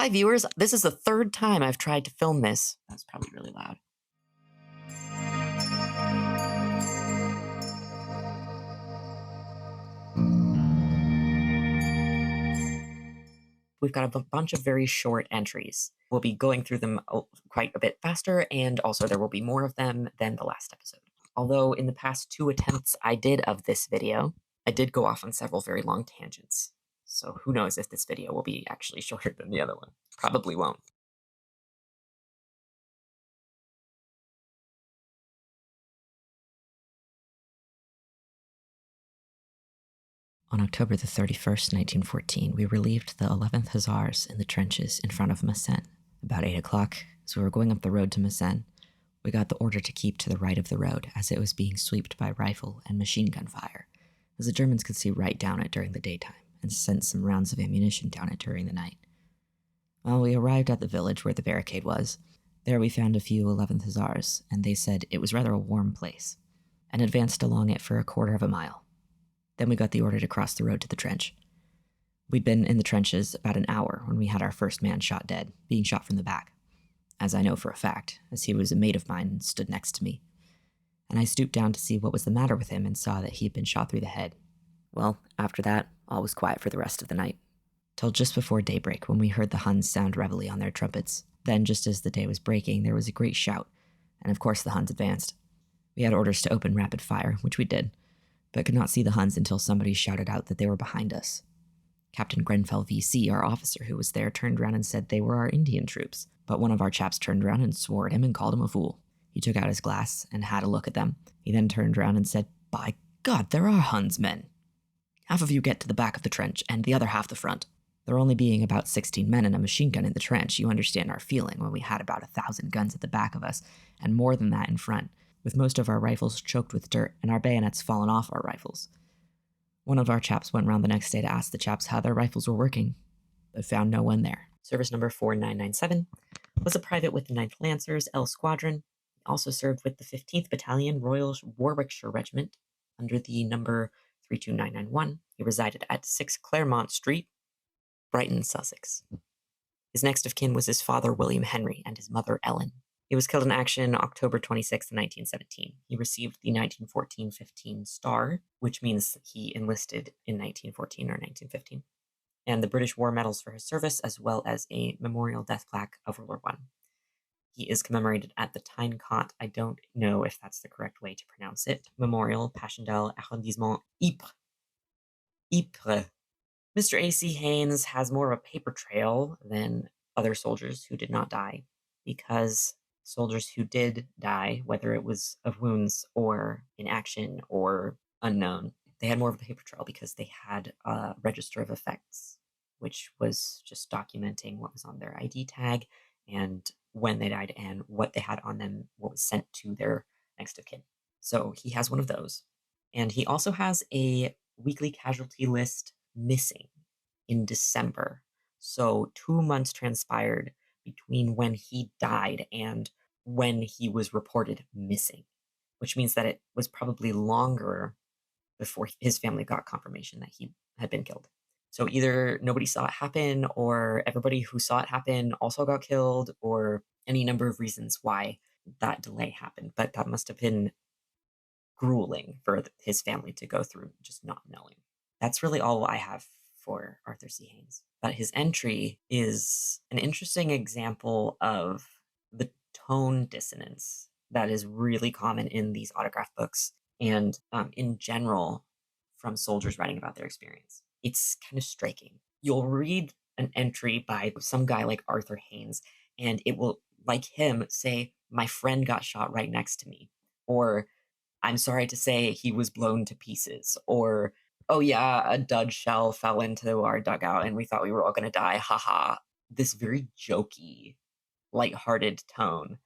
Hi, viewers. This is the third time I've tried to film this. That's probably really loud. We've got a bunch of very short entries. We'll be going through them quite a bit faster, and also there will be more of them than the last episode. Although in the past 2 attempts I did of this video, I did go off on several very long tangents. So who knows if this video will be actually shorter than the other one. Probably won't. On October the 31st, 1914, we relieved the 11th Hussars in the trenches in front of Messines. About 8 o'clock, as we were going up the road to Messines, we got the order to keep to the right of the road as it was being swept by rifle and machine gun fire, as the Germans could see right down it during the daytime and sent some rounds of ammunition down it during the night. Well, we arrived at the village where the barricade was. There we found a few 11th Hussars, and they said it was rather a warm place, and advanced along it for a quarter of a mile. Then we got the order to cross the road to the trench. We'd been in the trenches about an hour when we had our first man shot dead, being shot from the back, as I know for a fact, as he was a mate of mine and stood next to me. And I stooped down to see what was the matter with him and saw that he had been shot through the head. Well, after that, all was quiet for the rest of the night, till just before daybreak when we heard the Huns sound reveille on their trumpets. Then, just as the day was breaking, there was a great shout, and of course the Huns advanced. We had orders to open rapid fire, which we did, but could not see the Huns until somebody shouted out that they were behind us. Captain Grenfell VC, our officer who was there, turned around and said they were our Indian troops, but one of our chaps turned around and swore at him and called him a fool. He took out his glass and had a look at them. He then turned around and said, "By God, there are Huns men. Half of you get to the back of the trench, and the other half the front." There only being about 16 men and a machine gun in the trench, you understand our feeling when we had about 1,000 guns at the back of us, and more than that in front, with most of our rifles choked with dirt and our bayonets fallen off our rifles. One of our chaps went round the next day to ask the chaps how their rifles were working, but found no one there. Service number 4997 was a private with the 9th Lancers, L Squadron. He also served with the 15th Battalion, Royal Warwickshire Regiment, under the number 32991. He resided at 6 Claremont Street, Brighton, Sussex. His next of kin was his father, William Henry, and his mother, Ellen. He was killed in action October 26, 1917. He received the 1914-15 Star, which means he enlisted in 1914 or 1915, and the British War Medals for his service, as well as a memorial death plaque of World War I. He is commemorated at the Tyne-Cot, I don't know if that's the correct way to pronounce it, Memorial, Passchendaele, Arrondissement, Ypres. Ypres. Mr. A.C. Haynes has more of a paper trail than other soldiers who did not die, because soldiers who did die, whether it was of wounds or in action or unknown, they had more of a paper trail because they had a register of effects, which was just documenting what was on their ID tag and when they died and what they had on them, what was sent to their next of kin. So he has one of those. And he also has a weekly casualty list missing in December. So 2 months transpired between when he died and when he was reported missing, which means that it was probably longer before his family got confirmation that he had been killed. So either nobody saw it happen, or everybody who saw it happen also got killed, or any number of reasons why that delay happened. But that must have been grueling for his family to go through, just not knowing. That's really all I have for Arthur C. Haynes. But his entry is an interesting example of the tone dissonance that is really common in these autograph books and in general from soldiers writing about their experience. It's kind of striking. You'll read an entry by some guy like Arthur Haynes, and it will, like him, say, "My friend got shot right next to me," or "I'm sorry to say he was blown to pieces," or "Oh yeah, a dud shell fell into our dugout and we thought we were all gonna die, haha." This very jokey, lighthearted tone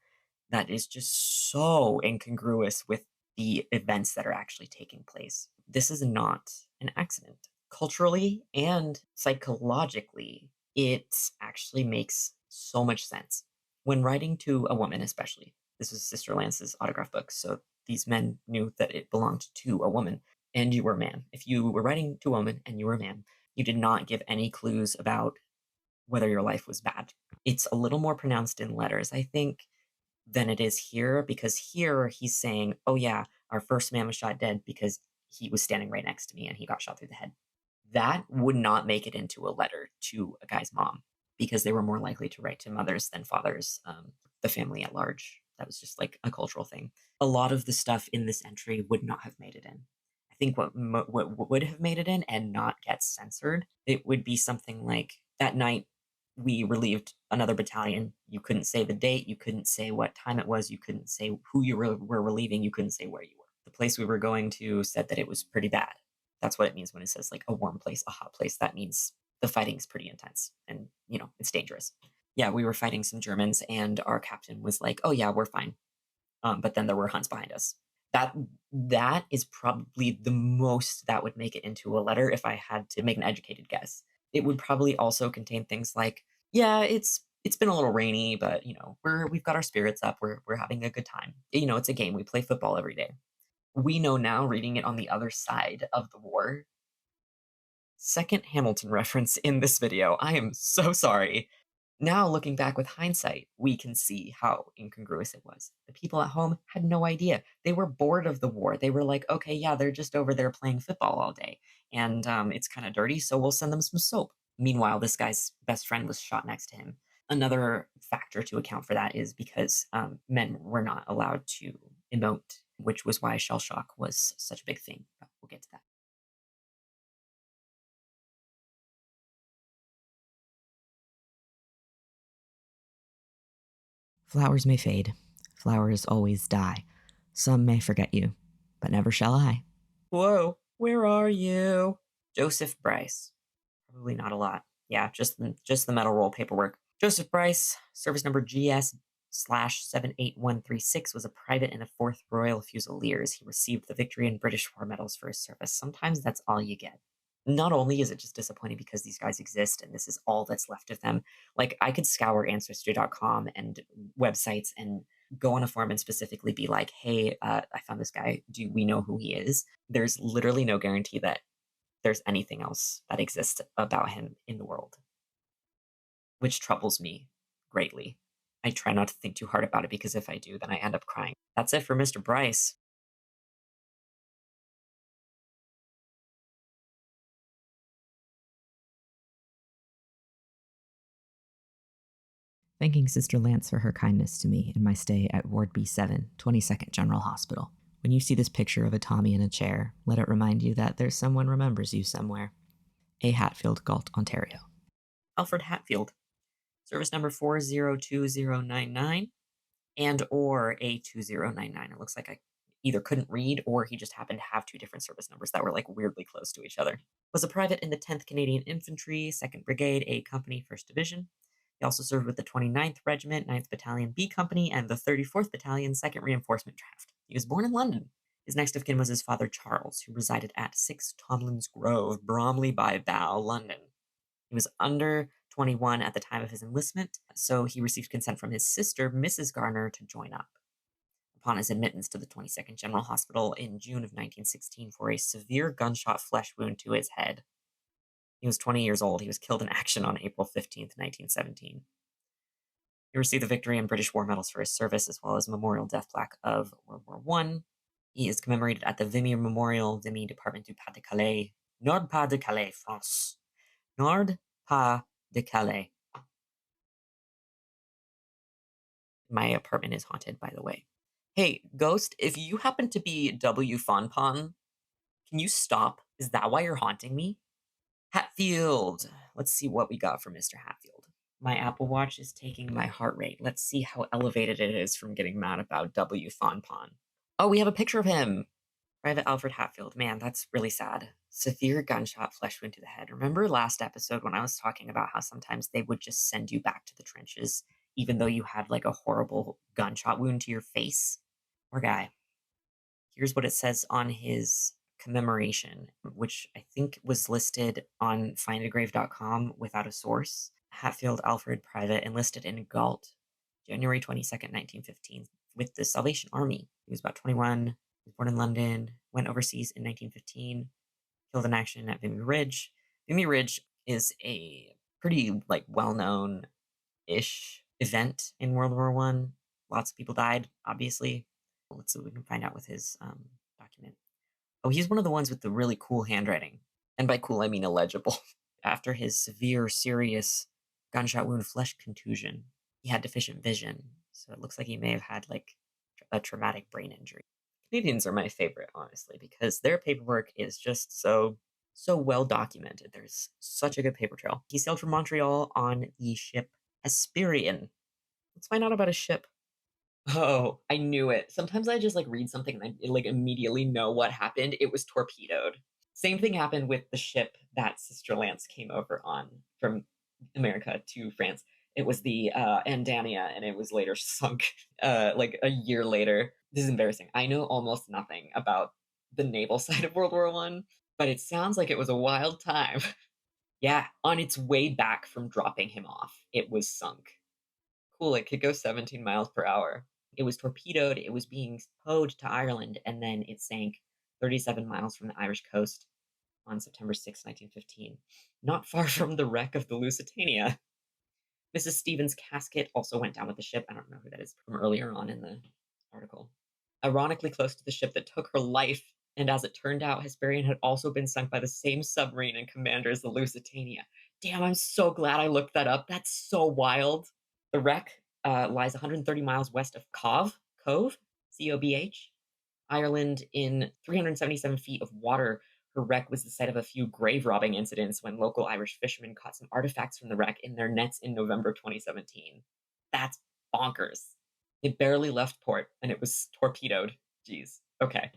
that is just so incongruous with the events that are actually taking place. This is not an accident. Culturally and psychologically, it actually makes so much sense. When writing to a woman, especially, this was Sister Lance's autograph book, so these men knew that it belonged to a woman, and you were a man. If you were writing to a woman and you were a man, you did not give any clues about whether your life was bad. It's a little more pronounced in letters, I think, than it is here, because here he's saying, "Oh yeah, our first man was shot dead because he was standing right next to me and he got shot through the head." That would not make it into a letter to a guy's mom because they were more likely to write to mothers than fathers, the family at large. That was just like a cultural thing. A lot of the stuff in this entry would not have made it in. I think what would have made it in and not get censored, it would be something like that night we relieved another battalion. You couldn't say the date, you couldn't say what time it was, you couldn't say who you were relieving, you couldn't say where you were. The place we were going to said that it was pretty bad. That's what it means when it says like a warm place, a hot place. That means the fighting's pretty intense and, it's dangerous. Yeah, we were fighting some Germans and our captain was like, "Oh yeah, we're fine." But then there were Huns behind us. That that is probably the most that would make it into a letter if I had to make an educated guess. It would probably also contain things like, "Yeah, it's been a little rainy, but we've got our spirits up. We're having a good time. It's a game. We play football every day." We know now, reading it on the other side of the war. Second Hamilton reference in this video. I am so sorry. Now, looking back with hindsight, we can see how incongruous it was. The people at home had no idea. They were bored of the war. They were like, okay, yeah, they're just over there playing football all day. And it's kind of dirty, so we'll send them some soap. Meanwhile, this guy's best friend was shot next to him. Another factor to account for that is because men were not allowed to emote, which was why shell shock was such a big thing. But we'll get to that. Flowers may fade, flowers always die. Some may forget you, but never shall I. Whoa, where are you? Joseph Bryce. Probably not a lot. Yeah, just the metal roll paperwork. Joseph Bryce, service number GS/78136, was a private in the 4th Royal Fusiliers. He received the Victory and British War medals for his service. Sometimes that's all you get. Not only is it just disappointing because these guys exist and this is all that's left of them, like I could scour ancestry.com and websites and go on a forum and specifically be like, hey, I found this guy. Do we know who he is? There's literally no guarantee that there's anything else that exists about him in the world, which troubles me greatly. I try not to think too hard about it because if I do, then I end up crying. That's it for Mr. Bryce. Thanking Sister Lance for her kindness to me in my stay at Ward B7, 22nd General Hospital. When you see this picture of a Tommy in a chair, let it remind you that there's someone remembers you somewhere. A. Hatfield, Galt, Ontario. Alfred Hatfield, service number 402099 and or A2099. It looks like I either couldn't read or he just happened to have two different service numbers that were like weirdly close to each other. Was a private in the 10th Canadian Infantry, 2nd Brigade, A Company, 1st Division. He also served with the 29th Regiment, 9th Battalion, B Company, and the 34th Battalion, 2nd Reinforcement Draft. He was born in London. His next of kin was his father, Charles, who resided at 6 Tomlin's Grove, Bromley by Bow, London. He was under 21 at the time of his enlistment, so he received consent from his sister, Mrs. Garner, to join up. Upon his admittance to the 22nd General Hospital in June of 1916 for a severe gunshot flesh wound to his head. He was 20 years old. He was killed in action on April 15th, 1917. He received the Victory and British War medals for his service, as well as a memorial death plaque of World War I. He is commemorated at the Vimy Memorial, Vimy Department du Pas de Calais, Nord-Pas de Calais, France. Nord-Pas de Calais. My apartment is haunted, by the way. Hey, Ghost, if you happen to be W. Fonpon, can you stop? Is that why you're haunting me? Hatfield. Let's see what we got for Mr. Hatfield. My Apple Watch is taking my heart rate. Let's see how elevated it is from getting mad about W. Fonpon. Oh, we have a picture of him. Private Alfred Hatfield. Man, that's really sad. Severe gunshot, flesh wound to the head. Remember last episode when I was talking about how sometimes they would just send you back to the trenches, even though you had like a horrible gunshot wound to your face? Poor guy. Here's what it says on his commemoration, which I think was listed on findagrave.com without a source. Hatfield Alfred Private, enlisted in Galt, January 22nd, 1915, with the Salvation Army. He was about 21, he was born in London, went overseas in 1915, killed in action at Vimy Ridge. Vimy Ridge is a Pretty like well-known-ish event in World War One. Lots of people died, obviously. Let's see what we can find out with his document. Oh, he's one of the ones with the really cool handwriting. And by cool, I mean illegible. After his severe, serious gunshot wound flesh contusion, he had deficient vision. So it looks like he may have had like a traumatic brain injury. Canadians are my favorite, honestly, because their paperwork is just so well documented. There's such a good paper trail. He sailed from Montreal on the ship Hesperian. Let's find out about his ship. Oh, I knew it. Sometimes I just like read something and I like immediately know what happened. It was torpedoed. Same thing happened with the ship that Sister Lance came over on from America to France. It was the Andania, and it was later sunk like a year later. This is embarrassing. I know almost nothing about the naval side of World War One, but it sounds like it was a wild time. Yeah, on its way back from dropping him off, it was sunk. Cool, it could go 17 miles per hour. It was torpedoed, it was being towed to Ireland, and then it sank 37 miles from the Irish coast on September 6, 1915, not far from the wreck of the Lusitania. Mrs. Stevens' casket also went down with the ship. I don't know who that is from earlier on in the article. Ironically close to the ship that took her life, and as it turned out, Hesperian had also been sunk by the same submarine and commander as the Lusitania. Damn, I'm so glad I looked that up. That's so wild. The wreck lies 130 miles west of Cove, Cobh, Ireland, in 377 feet of water. Her wreck was the site of a few grave robbing incidents when local Irish fishermen caught some artifacts from the wreck in their nets in November 2017. That's bonkers. It barely left port and it was torpedoed. Jeez. Okay.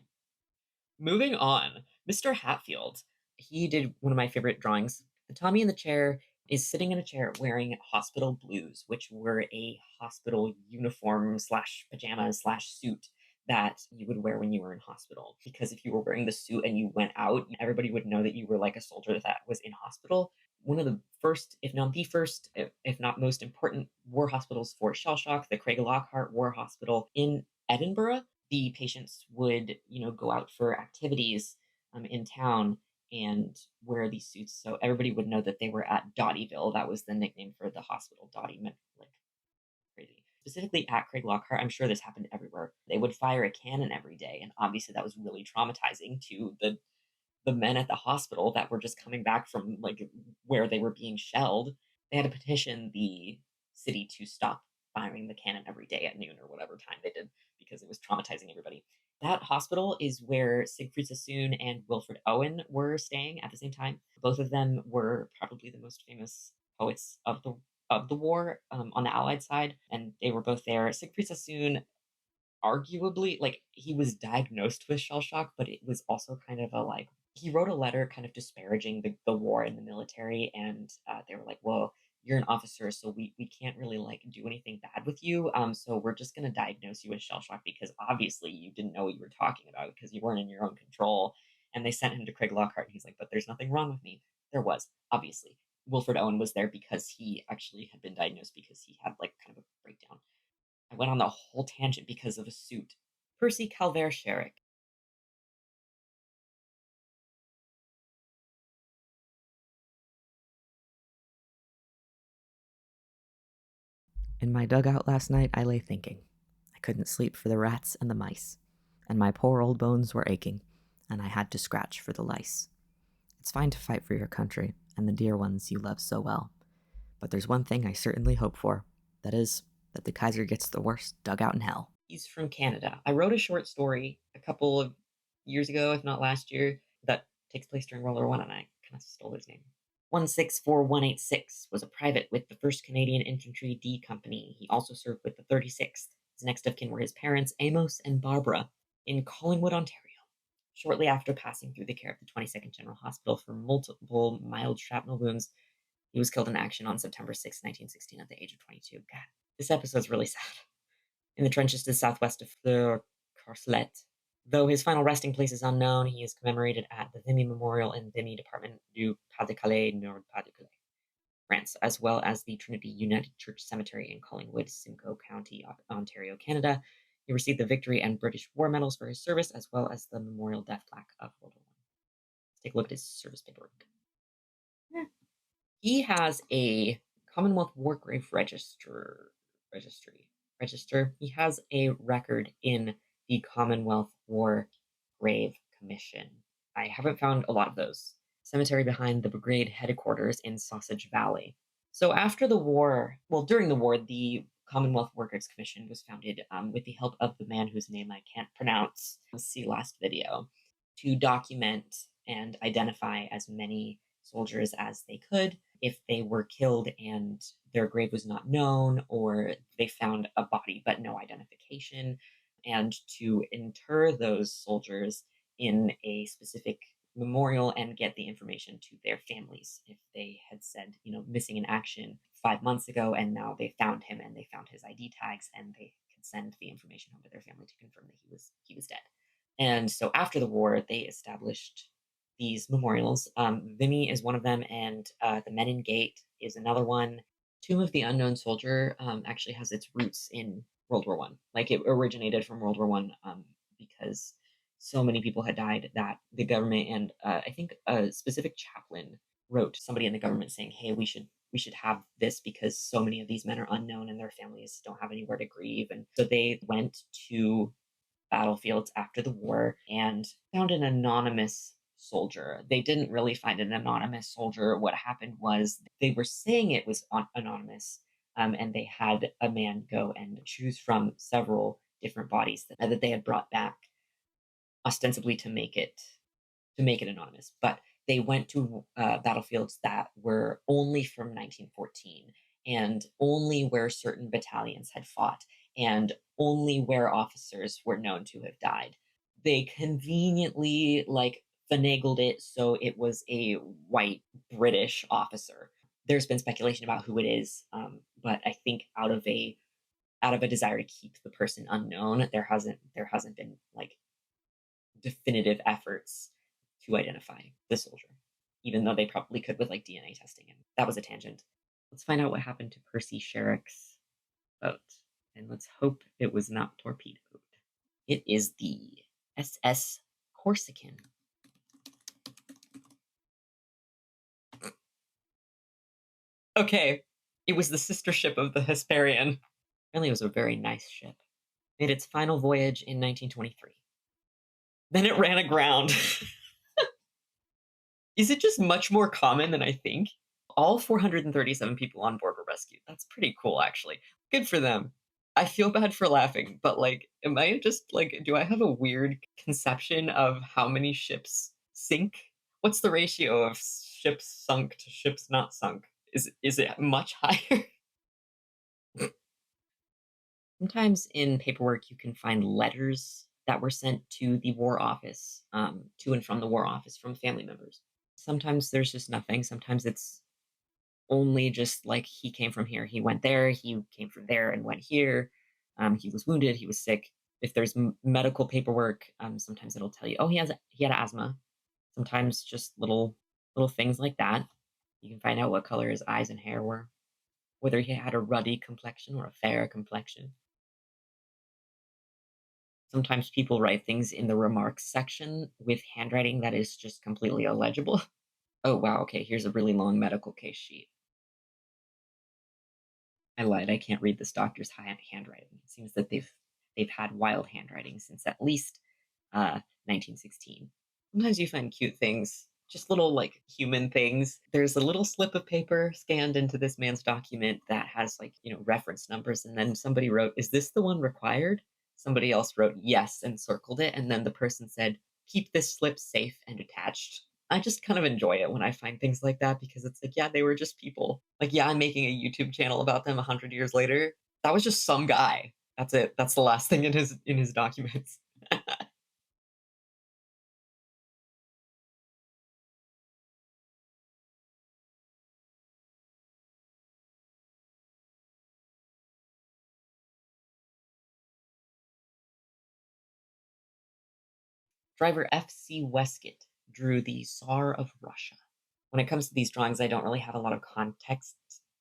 Moving on, Mr. Hatfield. He did one of my favorite drawings. The Tommy in the chair is sitting in a chair wearing hospital blues, which were a hospital uniform slash pajamas slash suit that you would wear when you were in hospital. Because if you were wearing the suit and you went out, everybody would know that you were like a soldier that was in hospital. One of the first, if not the first, if not most important war hospitals for shell shock, the Craig Lockhart War Hospital in Edinburgh. The patients would, go out for activities in town and wear these suits, so everybody would know that they were at Dottyville. That was the nickname for the hospital. Dotty meant like crazy. Specifically at Craig Lockhart, I'm sure this happened everywhere. They would fire a cannon every day, and obviously that was really traumatizing to the men at the hospital that were just coming back from like where they were being shelled. They had to petition the city to stop firing the cannon every day at noon or whatever time they did because it was traumatizing everybody. That hospital is where Siegfried Sassoon and Wilfred Owen were staying at the same time. Both of them were probably the most famous poets of the war on the Allied side, and they were both there. Siegfried Sassoon, arguably, like, he was diagnosed with shell shock, but it was also kind of a like he wrote a letter kind of disparaging the war and the military, and they were like, well, you're an officer, so we can't really like do anything bad with you, so we're just going to diagnose you with shell shock because obviously you didn't know what you were talking about because you weren't in your own control. And they sent him to Craig Lockhart, and he's like, but there's nothing wrong with me. There was, obviously. Wilfred Owen was there because he actually had been diagnosed because he had like kind of a breakdown. I went on the whole tangent because of a suit. Percy Calvert-Sherrick. In my dugout last night, I lay thinking. I couldn't sleep for the rats and the mice, and my poor old bones were aching, and I had to scratch for the lice. It's fine to fight for your country and the dear ones you love so well, but there's one thing I certainly hope for. That is, that the Kaiser gets the worst dugout in hell. He's from Canada. I wrote a short story a couple of years ago, if not last year, that takes place during World War One, and I kind of stole his name. 164186 was a private with the 1st Canadian Infantry D Company. He also served with the 36th. His next of kin were his parents, Amos and Barbara, in Collingwood, Ontario. Shortly after passing through the care of the 22nd General Hospital for multiple mild shrapnel wounds, he was killed in action on September 6, 1916, at the age of 22. God, this episode's really sad. In the trenches to the southwest of Fleur-Carcelet. Though his final resting place is unknown, he is commemorated at the Vimy Memorial in Vimy Department du Pas-de-Calais, Nord-Pas-de-Calais, France, as well as the Trinity United Church Cemetery in Collingwood, Simcoe County, Ontario, Canada. He received the Victory and British War Medals for his service, as well as the Memorial Death Plaque of World War I. Let's take a look at his service paperwork. He has a Commonwealth War Grave registry register. He has a record in the Commonwealth War Grave Commission. I haven't found a lot of those. Cemetery behind the brigade headquarters in Sausage Valley. So after the war, well, during the war, the Commonwealth War Graves Commission was founded with the help of the man whose name I can't pronounce. See last video, to document and identify as many soldiers as they could if they were killed and their grave was not known, or they found a body but no identification, and to inter those soldiers in a specific memorial and get the information to their families if they had said, missing in action 5 months ago, and now they found him and they found his ID tags, and they could send the information home to their family to confirm that he was dead. And so after the war, they established these memorials. Vimy is one of them, and the Menin Gate is another one. Tomb of the Unknown Soldier actually has its roots in World War One. Like it originated from World War One because so many people had died that the government and I think a specific chaplain wrote to somebody in the government saying, "Hey, we should have this because so many of these men are unknown and their families don't have anywhere to grieve." And so they went to battlefields after the war and found an anonymous soldier. They didn't really find an anonymous soldier. What happened was they were saying it was anonymous, and they had a man go and choose from several different bodies that they had brought back, ostensibly to make it anonymous. But they went to battlefields that were only from 1914 and only where certain battalions had fought and only where officers were known to have died. They conveniently finagled it so it was a white British officer. There's been speculation about who it is, but I think out of a desire to keep the person unknown, there hasn't been definitive efforts to identify the soldier, even though they probably could with DNA testing. And that was a tangent. Let's find out what happened to Percy Sherrick's boat, and let's hope it was not torpedoed. It is the SS Corsican. Okay, it was the sister ship of the Hesperian. Really, it was a very nice ship. Made its final voyage in 1923. Then it ran aground. Is it just much more common than I think? All 437 people on board were rescued. That's pretty cool, actually. Good for them. I feel bad for laughing, but am I just do I have a weird conception of how many ships sink? What's the ratio of ships sunk to ships not sunk? Is it much higher? Sometimes in paperwork, you can find letters that were sent to the War Office, to and from the War Office from family members. Sometimes there's just nothing. Sometimes it's only just he came from here, he went there, he came from there and went here. He was wounded, he was sick. If there's medical paperwork, sometimes it'll tell you, oh, he had asthma. Sometimes just little things like that. You can find out what color his eyes and hair were, whether he had a ruddy complexion or a fair complexion. Sometimes people write things in the remarks section with handwriting that is just completely illegible. Oh, wow, okay, here's a really long medical case sheet. I lied, I can't read this doctor's handwriting. It seems that they've had wild handwriting since at least 1916. Sometimes you find cute things, just little human things. There's a little slip of paper scanned into this man's document that has reference numbers, and then somebody wrote, "Is this the one required?" Somebody else wrote yes and circled it, and then the person said, "Keep this slip safe and attached." I just kind of enjoy it when I find things like that because it's yeah, they were just people. Yeah, I'm making a YouTube channel about them 100 years later. That was just some guy. That's it. That's the last thing in his documents. Driver F.C. Westcott drew the Tsar of Russia. When it comes to these drawings, I don't really have a lot of context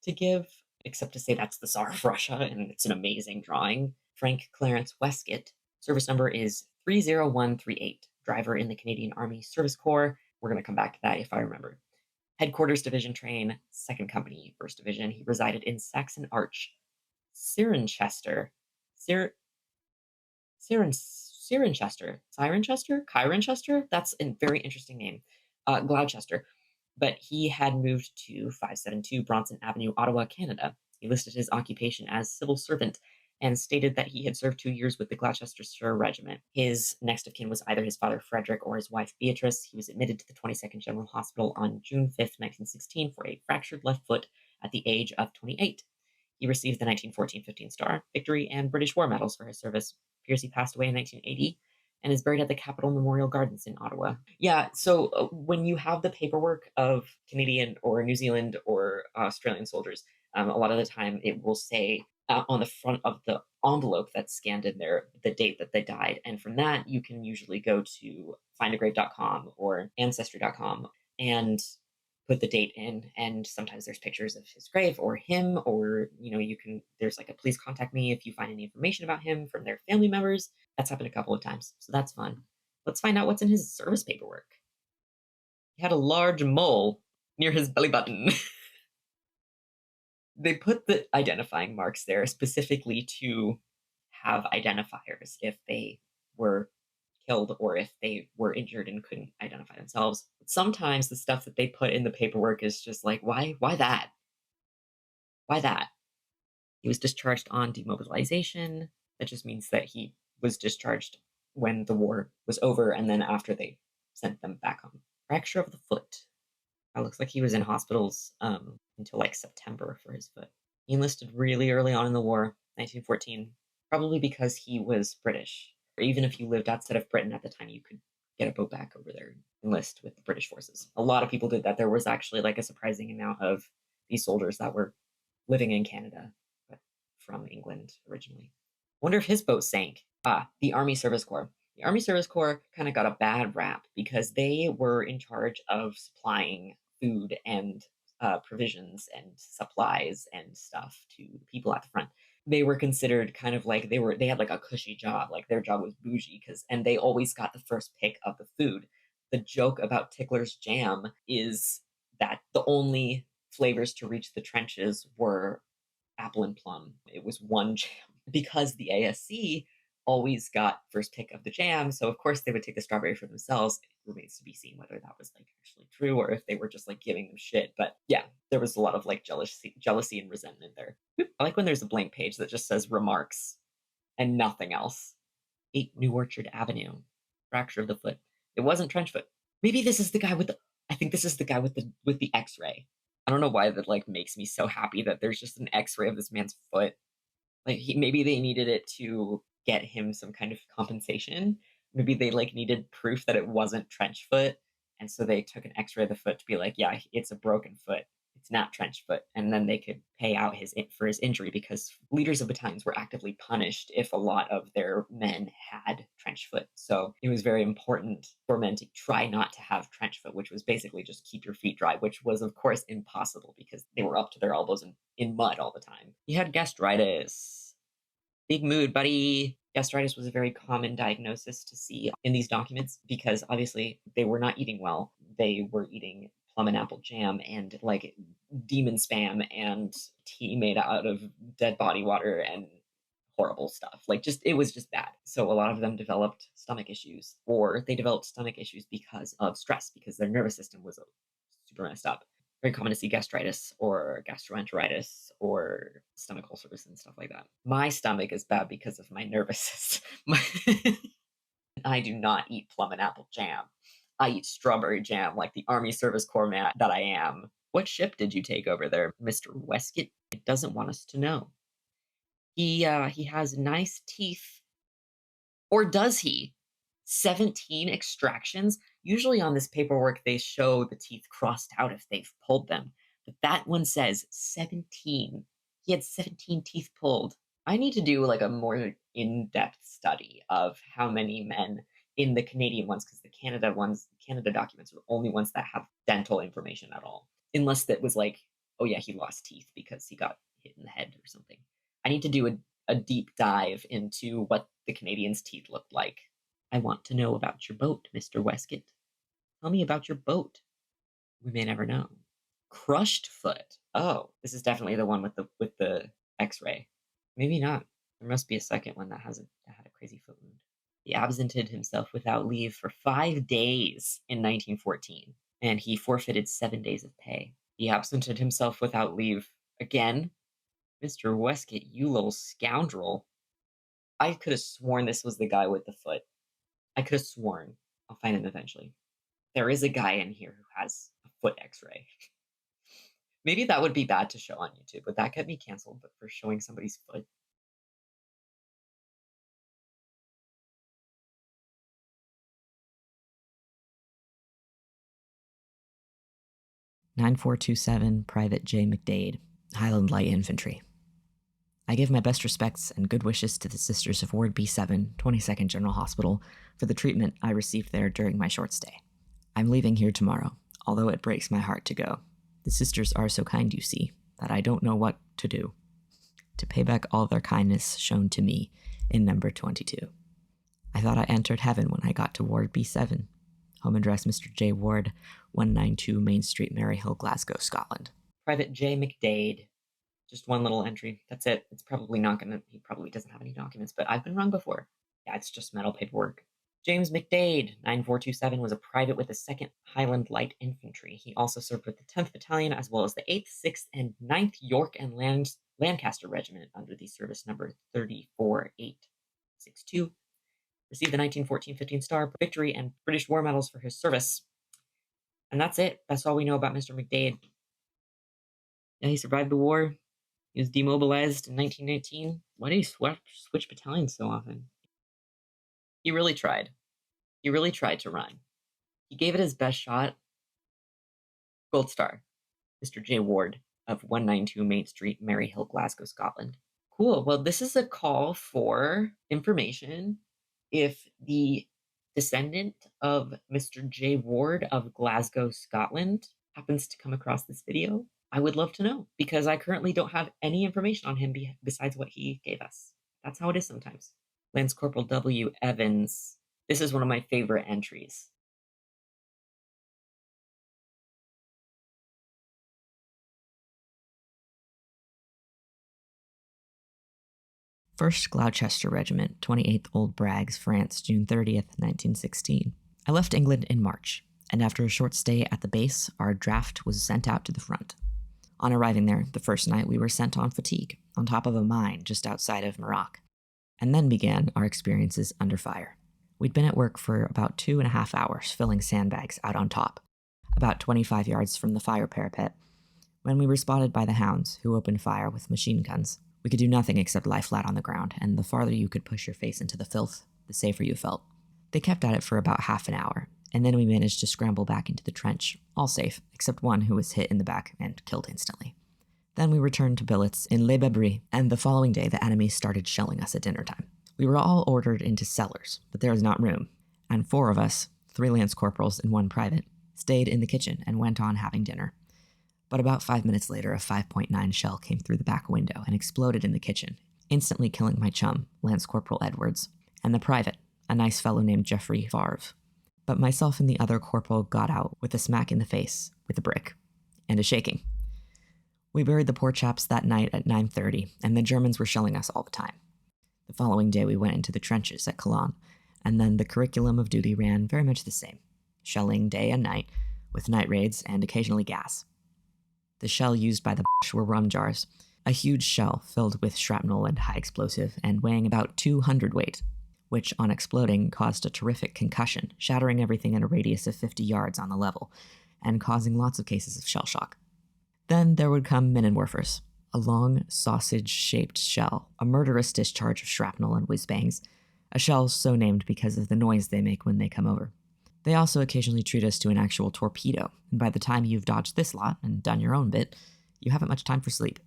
to give, except to say that's the Tsar of Russia, and it's an amazing drawing. Frank Clarence Westcott, service number is 30138, driver in the Canadian Army Service Corps. We're going to come back to that if I remember. Headquarters Division train, 2nd Company, 1st Division. He resided in Saxon Arch, Cirencester, Cir Cirencester? That's a very interesting name. Gloucester. But he had moved to 572 Bronson Avenue, Ottawa, Canada. He listed his occupation as civil servant and stated that he had served 2 years with the Gloucestershire Regiment. His next of kin was either his father Frederick or his wife Beatrice. He was admitted to the 22nd General Hospital on June 5th, 1916, for a fractured left foot at the age of 28. He received the 1914-15 Star, Victory, and British War medals for his service. Piercy passed away in 1980 and is buried at the Capitol Memorial Gardens in Ottawa. Yeah, so when you have the paperwork of Canadian or New Zealand or Australian soldiers, a lot of the time it will say on the front of the envelope that's scanned in there the date that they died. And from that, you can usually go to findagrave.com or ancestry.com and put the date in, and sometimes there's pictures of his grave or him, or you can, there's like a please contact me if you find any information about him from their family members. That's happened a couple of times, so that's fun. Let's find out what's in his service paperwork. He had a large mole near his belly button. They put the identifying marks there specifically to have identifiers if they were killed or if they were injured and couldn't identify themselves. Sometimes the stuff that they put in the paperwork is just like, why that? Why that? He was discharged on demobilization. That just means that he was discharged when the war was over and then after they sent them back home. Fracture of the foot. It looks like he was in hospitals until like September for his foot. He enlisted really early on in the war, 1914, probably because he was British. Or even if you lived outside of Britain at the time, you could get a boat back over there and enlist with the British forces. A lot of people did that. There was actually like a surprising amount of these soldiers that were living in Canada, but from England originally. Wonder if his boat sank. The Army Service Corps. The Army Service Corps kind of got a bad rap because they were in charge of supplying food and provisions and supplies and stuff to the people at the front. They were considered kind of like they had like a cushy job, like their job was bougie and they always got the first pick of the food. The joke about Tickler's jam is that the only flavors to reach the trenches were apple and plum. It was one jam because the ASC always got first pick of the jam. So of course they would take the strawberry for themselves. It remains to be seen whether that was like actually true or if they were just like giving them shit. But yeah, there was a lot of like jealousy and resentment there. I like when there's a blank page that just says remarks and nothing else. 8 New Orchard Avenue. Fracture of the foot. It wasn't trench foot. Maybe this is the guy with the I think this is the guy with the x-ray. I don't know why that like makes me so happy that there's just an x-ray of this man's foot. Like maybe they needed it to get him some kind of compensation. Maybe they like needed proof that it wasn't trench foot, and so they took an X-ray of the foot to be like, yeah, it's a broken foot. It's not trench foot, and then they could pay out for his injury because leaders of battalions were actively punished if a lot of their men had trench foot. So it was very important for men to try not to have trench foot, which was basically just keep your feet dry, which was of course impossible because they were up to their elbows in mud all the time. He had gastritis. Big mood, buddy. Gastritis was a very common diagnosis to see in these documents because obviously they were not eating well. They were eating plum and apple jam and like demon spam and tea made out of dead body water and horrible stuff. Like just it was just bad. So a lot of them developed stomach issues, or they developed stomach issues because of stress, because their nervous system was super messed up. Very common to see gastritis or gastroenteritis or stomach ulcers and stuff like that. My stomach is bad because of my nervous system. I do not eat plum and apple jam. I eat strawberry jam like the Army Service Corps man that I am. What ship did you take over there, Mr. Weskett? It doesn't want us to know. He has nice teeth, or does he? 17 extractions. Usually on this paperwork, they show the teeth crossed out if they've pulled them. But that one says 17. He had 17 teeth pulled. I need to do like a more in-depth study of how many men in the Canadian ones, because the Canada documents are the only ones that have dental information at all. Unless that was like, oh yeah, he lost teeth because he got hit in the head or something. I need to do a deep dive into what the Canadians' teeth looked like. I want to know about your boat, Mr. Weskett. Tell me about your boat. We may never know. Crushed foot. Oh, this is definitely the one with the X-ray. Maybe not. There must be a second one that had a crazy foot wound. He absented himself without leave for 5 days in 1914, and he forfeited 7 days of pay. He absented himself without leave again. Mr. Westcott, you little scoundrel. I could have sworn this was the guy with the foot. I could have sworn. I'll find him eventually. There is a guy in here who has a foot X-ray. Maybe that would be bad to show on YouTube. Would that get me canceled? But for showing somebody's foot? 9427 Private J. McDade, Highland Light Infantry. I give my best respects and good wishes to the Sisters of Ward B7, 22nd General Hospital, for the treatment I received there during my short stay. I'm leaving here tomorrow, although it breaks my heart to go. The sisters are so kind, you see, that I don't know what to do to pay back all their kindness shown to me in number 22. I thought I entered heaven when I got to Ward B7. Home address Mr. J. Ward, 192 Main Street, Maryhill, Glasgow, Scotland. Private J. McDade. Just one little entry. That's it. It's probably not gonna, he probably doesn't have any documents, but I've been wrong before. Yeah, it's just metal paperwork. James McDade, 9427, was a private with the 2nd Highland Light Infantry. He also served with the 10th Battalion, as well as the 8th, 6th, and 9th York and Lancaster Regiment under the service number 34862. Received the 1914-15 Star, Victory, and British War Medals for his service. And that's it. That's all we know about Mr. McDade. Yeah, he survived the war. He was demobilized in 1919. Why did he switch battalions so often? He really tried. He really tried to run. He gave it his best shot. Gold Star, Mr. J. Ward of 192 Main Street, Maryhill, Glasgow, Scotland. Cool. Well, this is a call for information. If the descendant of Mr. J. Ward of Glasgow, Scotland happens to come across this video, I would love to know, because I currently don't have any information on him besides what he gave us. That's how it is sometimes. Lance Corporal W. Evans. This is one of my favorite entries. First Gloucester Regiment, 28th Old Braggs, France, June 30th, 1916. I left England in March, and after a short stay at the base, our draft was sent out to the front. On arriving there, the first night we were sent on fatigue, on top of a mine just outside of Morocco, and then began our experiences under fire. We'd been at work for about 2.5 hours, filling sandbags out on top, about 25 yards from the fire parapet, when we were spotted by the hounds, who opened fire with machine guns. We could do nothing except lie flat on the ground, and the farther you could push your face into the filth, the safer you felt. They kept at it for about half an hour, and then we managed to scramble back into the trench, all safe, except one who was hit in the back and killed instantly. Then we returned to billets in Les Babris, and the following day the enemy started shelling us at dinner time. We were all ordered into cellars, but there was not room, and 4 of us, 3 lance corporals and 1 private, stayed in the kitchen and went on having dinner. But about 5 minutes later, a 5.9 shell came through the back window and exploded in the kitchen, instantly killing my chum, Lance Corporal Edwards, and the private, a nice fellow named Geoffrey Favre. But myself and the other corporal got out with a smack in the face with a brick, and a shaking. We buried the poor chaps that night at 9:30, and the Germans were shelling us all the time. The following day we went into the trenches at Cologne, and then the curriculum of duty ran very much the same, shelling day and night, with night raids and occasionally gas. The shell used by the Boche were rum jars, a huge shell filled with shrapnel and high explosive and weighing about 200 weight, which on exploding caused a terrific concussion, shattering everything in a radius of 50 yards on the level, and causing lots of cases of shell shock. Then there would come Minenwerfers, a long, sausage-shaped shell, a murderous discharge of shrapnel and whiz-bangs, a shell so named because of the noise they make when they come over. They also occasionally treat us to an actual torpedo, and by the time you've dodged this lot and done your own bit, you haven't much time for sleep.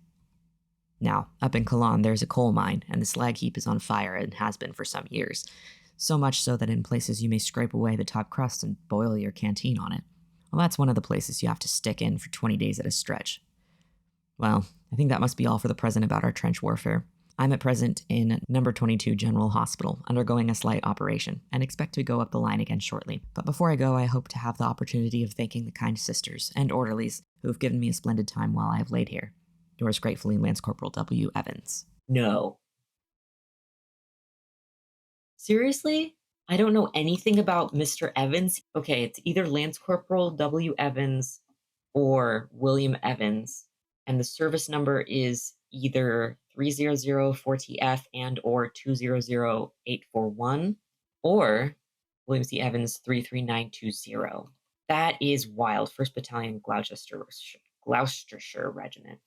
Now, up in Cologne, there's a coal mine, and the slag heap is on fire and has been for some years, so much so that in places you may scrape away the top crust and boil your canteen on it. Well, that's one of the places you have to stick in for 20 days at a stretch. Well, I think that must be all for the present about our trench warfare. I'm at present in number 22 General Hospital, undergoing a slight operation, and expect to go up the line again shortly. But before I go, I hope to have the opportunity of thanking the kind sisters and orderlies who have given me a splendid time while I have laid here. Yours gratefully, Lance Corporal W. Evans. No. Seriously? I don't know anything about Mr. Evans. Okay, it's either Lance Corporal W. Evans or William Evans, and the service number is either 3004TF and or 200841, or William C. Evans 33920. That is wild. 1st Battalion Gloucestershire Regiment.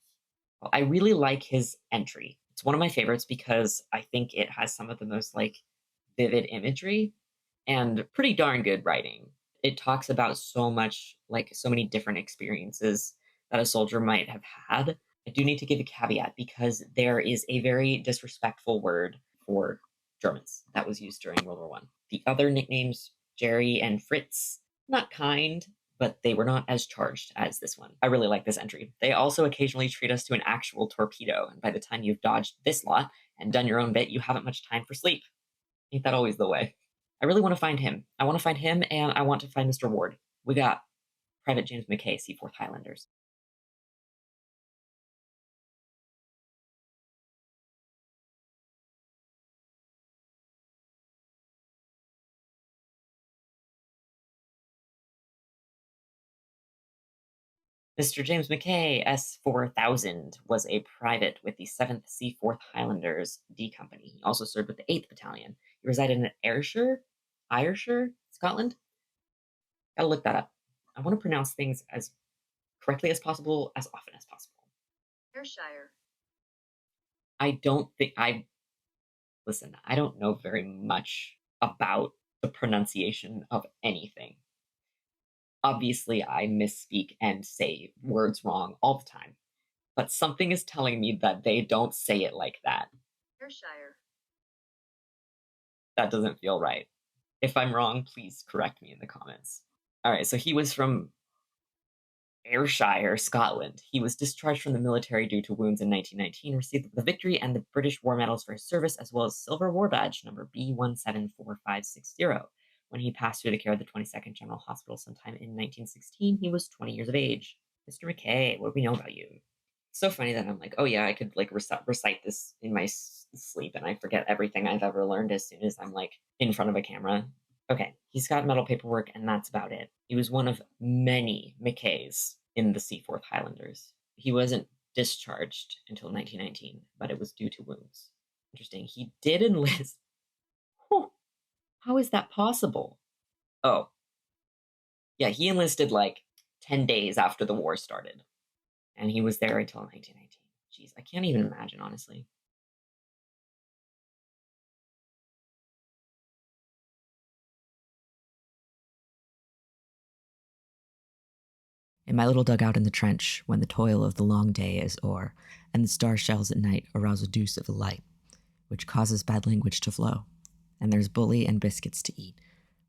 Well, I really like his entry. It's one of my favorites because I think it has some of the most like vivid imagery and pretty darn good writing. It talks about so much, like so many different experiences that a soldier might have had. I do need to give a caveat because there is a very disrespectful word for Germans that was used during World War One. The other nicknames, Jerry and Fritz, not kind, but they were not as charged as this one. I really like this entry. They also occasionally treat us to an actual torpedo, and by the time you've dodged this lot and done your own bit, you haven't much time for sleep. Ain't that always the way? I really want to find him. I want to find him, and I want to find Mr. Ward. We got Private James McKay, Seaforth Highlanders. Mr. James McKay, S4000, was a private with the 7th Seaforth Highlanders D Company. He also served with the 8th Battalion. He resided in Ayrshire, Scotland. Gotta look that up. I want to pronounce things as correctly as possible, as often as possible. Ayrshire. I don't think listen, I don't know very much about the pronunciation of anything. Obviously, I misspeak and say words wrong all the time, but something is telling me that they don't say it like that. Ayrshire. That doesn't feel right. If I'm wrong, please correct me in the comments. All right, so he was from Ayrshire, Scotland. He was discharged from the military due to wounds in 1919, received the Victory and the British War Medals for his service, as well as Silver War Badge number B174560. When he passed through the care of the 22nd General Hospital sometime in 1916, he was 20 years of age. Mr. McKay, what do we know about you? It's so funny that I'm like, oh yeah, I could like recite this in my sleep, and I forget everything I've ever learned as soon as I'm like in front of a camera. Okay, he's got medal paperwork, and that's about it. He was one of many McKays in the Seaforth Highlanders. He wasn't discharged until 1919, but it was due to wounds. Interesting. He did enlist. Whew. How is that possible? Oh, yeah, he enlisted like 10 days after the war started, and he was there until 1919. Jeez, I can't even imagine, honestly. In my little dugout in the trench, when the toil of the long day is o'er, and the star shells at night arouse a deuce of a light, which causes bad language to flow, and there's bully and biscuits to eat,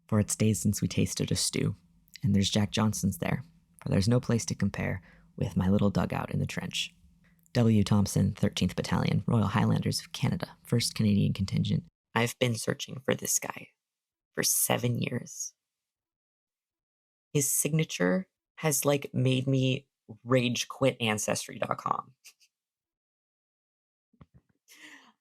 for it's days since we tasted a stew, and there's Jack Johnson's there, for there's no place to compare with my little dugout in the trench. W. Thompson, 13th Battalion, Royal Highlanders of Canada, 1st Canadian Contingent. I've been searching for this guy for 7 years. His signature has like made me rage quit ancestry.com.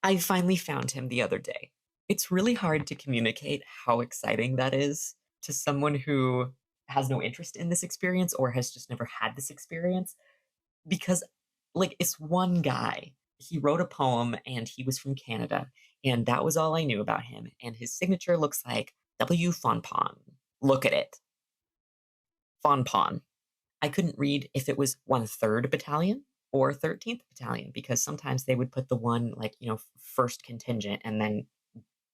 I finally found him the other day. It's really hard to communicate how exciting that is to someone who has no interest in this experience or has just never had this experience, because like it's one guy. He wrote a poem and he was from Canada, and that was all I knew about him, and his signature looks like W. Fonpon. Look at it. Fonpon. I couldn't read if it was 1/3 Battalion or 13th Battalion, because sometimes they would put the one like, first contingent and then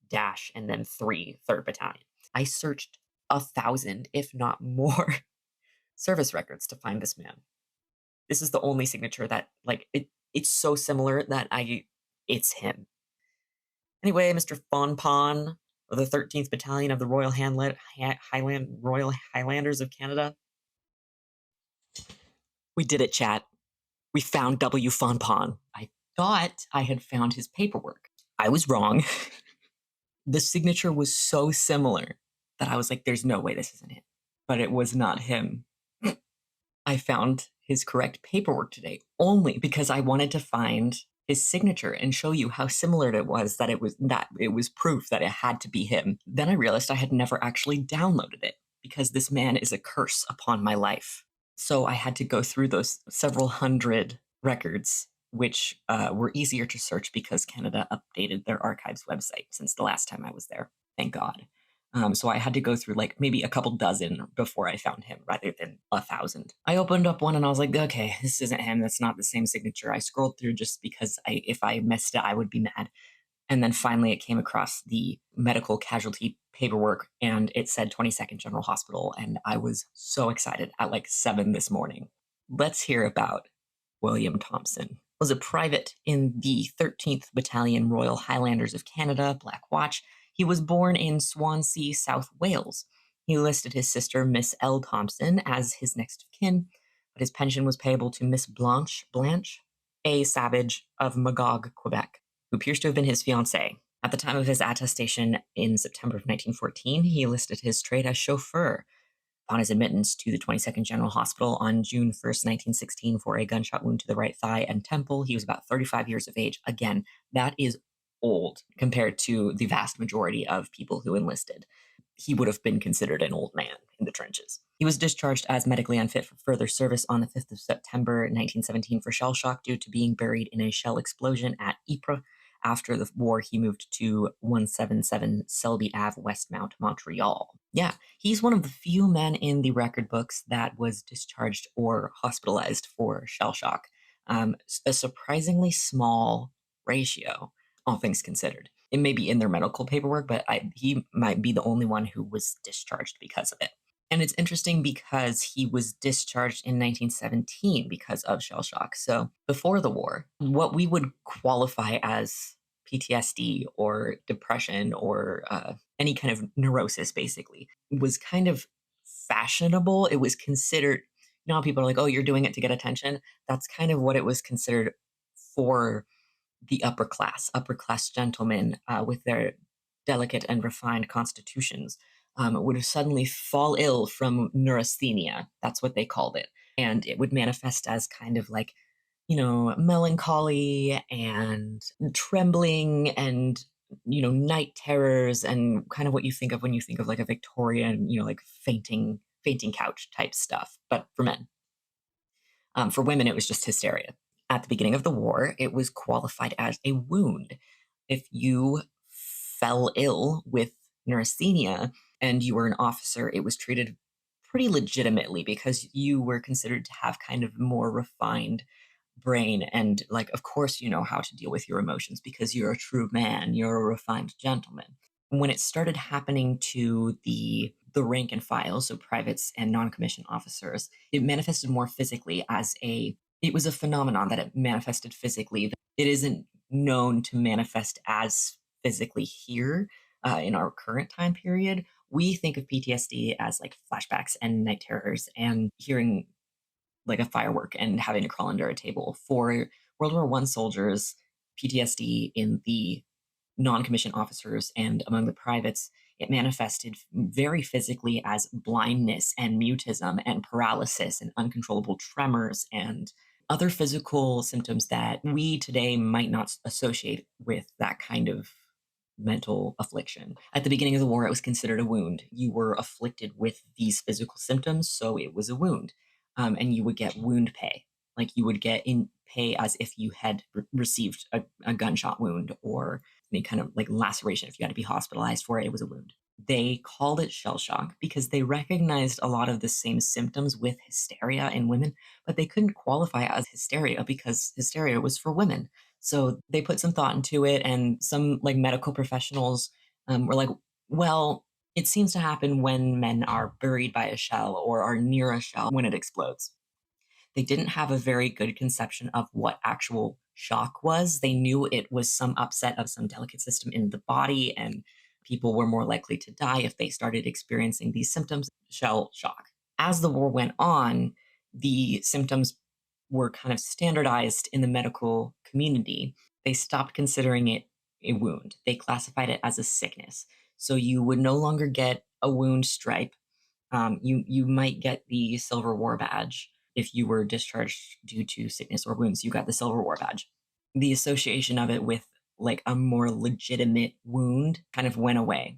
dash and then 3rd Battalion. I searched 1,000, if not more, service records to find this man. This is the only signature that like it's so similar that it's him. Anyway, Mr. Fonpon of the 13th Battalion of the Royal Highlanders of Canada. We did it, chat. We found W. Fonpon. I thought I had found his paperwork. I was wrong. The signature was so similar that I was like, there's no way this isn't him. But it was not him. I found his correct paperwork today only because I wanted to find his signature and show you how similar it was that it was proof that it had to be him. Then I realized I had never actually downloaded it because this man is a curse upon my life. So I had to go through those several hundred records, which were easier to search because Canada updated their archives website since the last time I was there. Thank God. So I had to go through like maybe a couple dozen before I found him rather than 1,000. I opened up one and I was like, okay, this isn't him. That's not the same signature. I scrolled through just because if I missed it, I would be mad. And then finally it came across the medical casualty paperwork and it said 22nd General Hospital. And I was so excited at like 7 this morning. Let's hear about William Thompson. Was a private in the 13th Battalion Royal Highlanders of Canada, Black Watch. He was born in Swansea, South Wales. He listed his sister, Miss L. Thompson, as his next of kin, but his pension was payable to Miss Blanche, a Savage of Magog, Quebec, who appears to have been his fiancée. At the time of his attestation in September of 1914, he listed his trade as chauffeur. Upon his admittance to the 22nd General Hospital on June 1st, 1916, for a gunshot wound to the right thigh and temple, he was about 35 years of age. Again, that is old compared to the vast majority of people who enlisted. He would have been considered an old man in the trenches. He was discharged as medically unfit for further service on the 5th of September 1917 for shell shock due to being buried in a shell explosion at Ypres. After the war, he moved to 177 Selby Ave, Westmount, Montreal. Yeah, he's one of the few men in the record books that was discharged or hospitalized for shell shock. A surprisingly small ratio, all things considered. It may be in their medical paperwork, but he might be the only one who was discharged because of it. And it's interesting because he was discharged in 1917 because of shell shock. So before the war, what we would qualify as PTSD or depression or any kind of neurosis, basically, was kind of fashionable. It was considered, you know, how people are like, oh, you're doing it to get attention. That's kind of what it was considered for the upper class gentlemen with their delicate and refined constitutions would suddenly fall ill from neurasthenia. That's what they called it. And it would manifest as kind of like, you know, melancholy and trembling and, you know, night terrors and kind of what you think of when you think of like a Victorian, you know, like fainting couch type stuff, but for men. For women, it was just hysteria. At the beginning of the war, it was qualified as a wound. If you fell ill with neurasthenia and you were an officer, it was treated pretty legitimately because you were considered to have kind of more refined brain and like of course you know how to deal with your emotions because you're a true man, you're a refined gentleman. When it started happening to the rank and file, so privates and non-commissioned officers, it manifested more physically as it was a phenomenon that it manifested physically. It isn't known to manifest as physically here in our current time period. We think of PTSD as like flashbacks and night terrors and hearing like a firework and having to crawl under a table. For World War One soldiers, PTSD in the non-commissioned officers and among the privates, it manifested very physically as blindness and mutism and paralysis and uncontrollable tremors and other physical symptoms that we today might not associate with that kind of mental affliction. At the beginning of the war, it was considered a wound. You were afflicted with these physical symptoms, so it was a wound. And you would get wound pay. Like you would get in pay as if you had received a gunshot wound or any kind of like laceration. If you had to be hospitalized for it, it was a wound. They called it shell shock because they recognized a lot of the same symptoms with hysteria in women, but they couldn't qualify as hysteria because hysteria was for women. So they put some thought into it, and some like medical professionals were like, well, it seems to happen when men are buried by a shell or are near a shell when it explodes. They didn't have a very good conception of what actual shock was. They knew it was some upset of some delicate system in the body, and people were more likely to die if they started experiencing these symptoms, shell shock. As the war went on, the symptoms were kind of standardized in the medical community. They stopped considering it a wound. They classified it as a sickness. So you would no longer get a wound stripe. You might get the Silver War Badge. if you were discharged due to sickness or wounds, you got the Silver War badge. The association of it with like a more legitimate wound kind of went away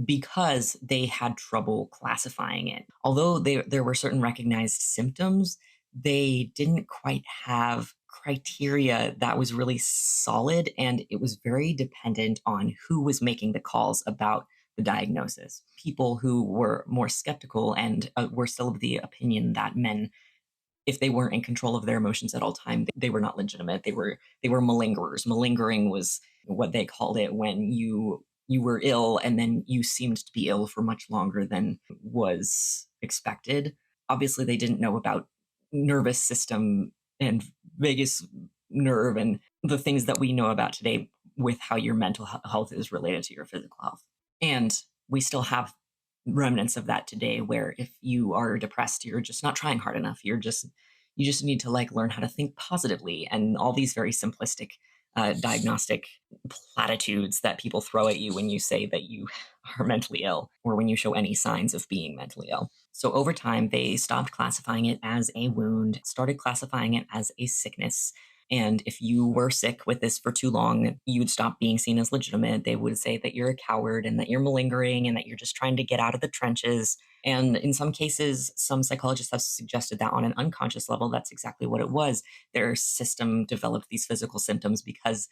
because they had trouble classifying it. Although there were certain recognized symptoms, they didn't quite have criteria that was really solid, and it was very dependent on who was making the calls about the diagnosis. People who were more skeptical and were still of the opinion that men, if they weren't in control of their emotions at all time, they were not legitimate. They were malingerers. Malingering was what they called it when you were ill and then you seemed to be ill for much longer than was expected. Obviously, they didn't know about nervous system and vagus nerve and the things that we know about today with how your mental health is related to your physical health. And we still have remnants of that today where if you are depressed, you're just not trying hard enough. You just need to like learn how to think positively, and all these very simplistic diagnostic platitudes that people throw at you when you say that you are mentally ill or when you show any signs of being mentally ill. So over time, they stopped classifying it as a wound, started classifying it as a sickness. And if you were sick with this for too long, you would stop being seen as legitimate. They would say that you're a coward and that you're malingering and that you're just trying to get out of the trenches. And in some cases, some psychologists have suggested that on an unconscious level, that's exactly what it was. Their system developed these physical symptoms because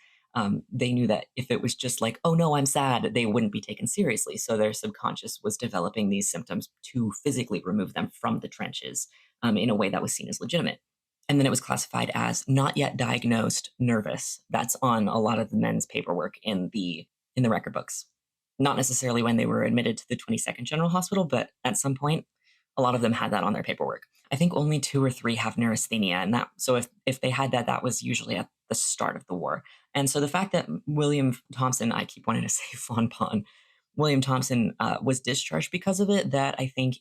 they knew that if it was just like, oh no, I'm sad, they wouldn't be taken seriously. So their subconscious was developing these symptoms to physically remove them from the trenches in a way that was seen as legitimate. And then it was classified as not yet diagnosed nervous. That's on a lot of the men's paperwork in the record books. Not necessarily when they were admitted to the 22nd General Hospital, but at some point, a lot of them had that on their paperwork. I think only 2 or 3 have neurasthenia, and that so if they had that, that was usually at the start of the war. And so the fact that William Thompson, I keep wanting to say Fonpon, William Thompson was discharged because of it, that I think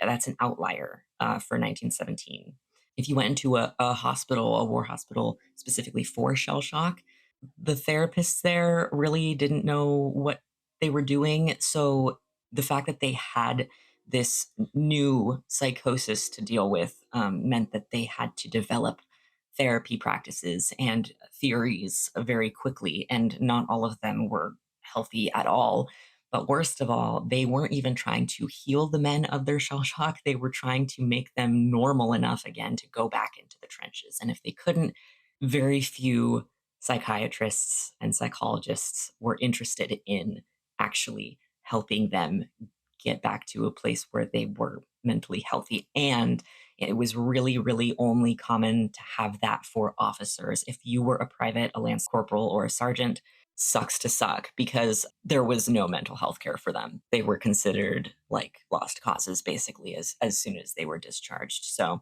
that's an outlier for 1917. If you went into a hospital, a war hospital specifically for shell shock, the therapists there really didn't know what they were doing. So the fact that they had this new psychosis to deal with meant that they had to develop therapy practices and theories very quickly, and not all of them were healthy at all. But worst of all, they weren't even trying to heal the men of their shell shock. They were trying to make them normal enough again to go back into the trenches. And if they couldn't, very few psychiatrists and psychologists were interested in actually helping them get back to a place where they were mentally healthy. And it was really, really only common to have that for officers. If you were a private, a lance corporal, or a sergeant, sucks to suck because there was no mental health care for them. They were considered like lost causes basically as soon as they were discharged. So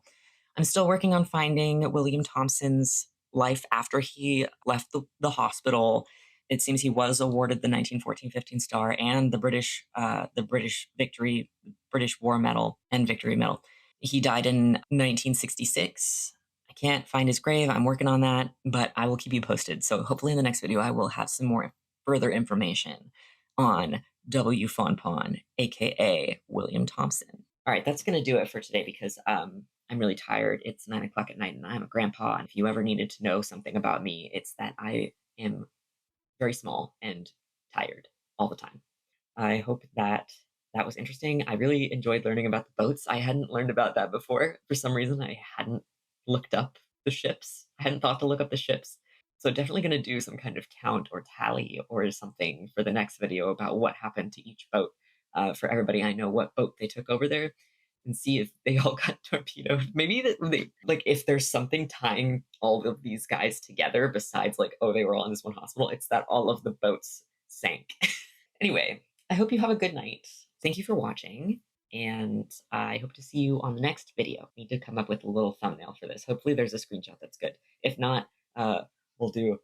I'm still working on finding William Thompson's life after he left the hospital. It seems he was awarded the 1914-15 Star and the British War Medal and Victory Medal. He died in 1966. I can't find his grave. I'm working on that, but I will keep you posted. So hopefully in the next video, I will have some more further information on W. Fonpon, aka William Thompson. All right, that's going to do it for today because I'm really tired. It's 9 o'clock at night and I'm a grandpa. And if you ever needed to know something about me, it's that I am very small and tired all the time. I hope that that was interesting. I really enjoyed learning about the boats. I hadn't learned about that before. For some reason, I hadn't looked up the ships. I hadn't thought to look up the ships. So definitely going to do some kind of count or tally or something for the next video about what happened to each boat. For everybody I know what boat they took over there, and see if they all got torpedoed. Maybe that they like if there's something tying all of these guys together besides like, oh, they were all in this one hospital, it's that all of the boats sank. Anyway, I hope you have a good night. Thank you for watching, and I hope to see you on the next video. I need to come up with a little thumbnail for this. Hopefully there's a screenshot that's good. If not, we'll do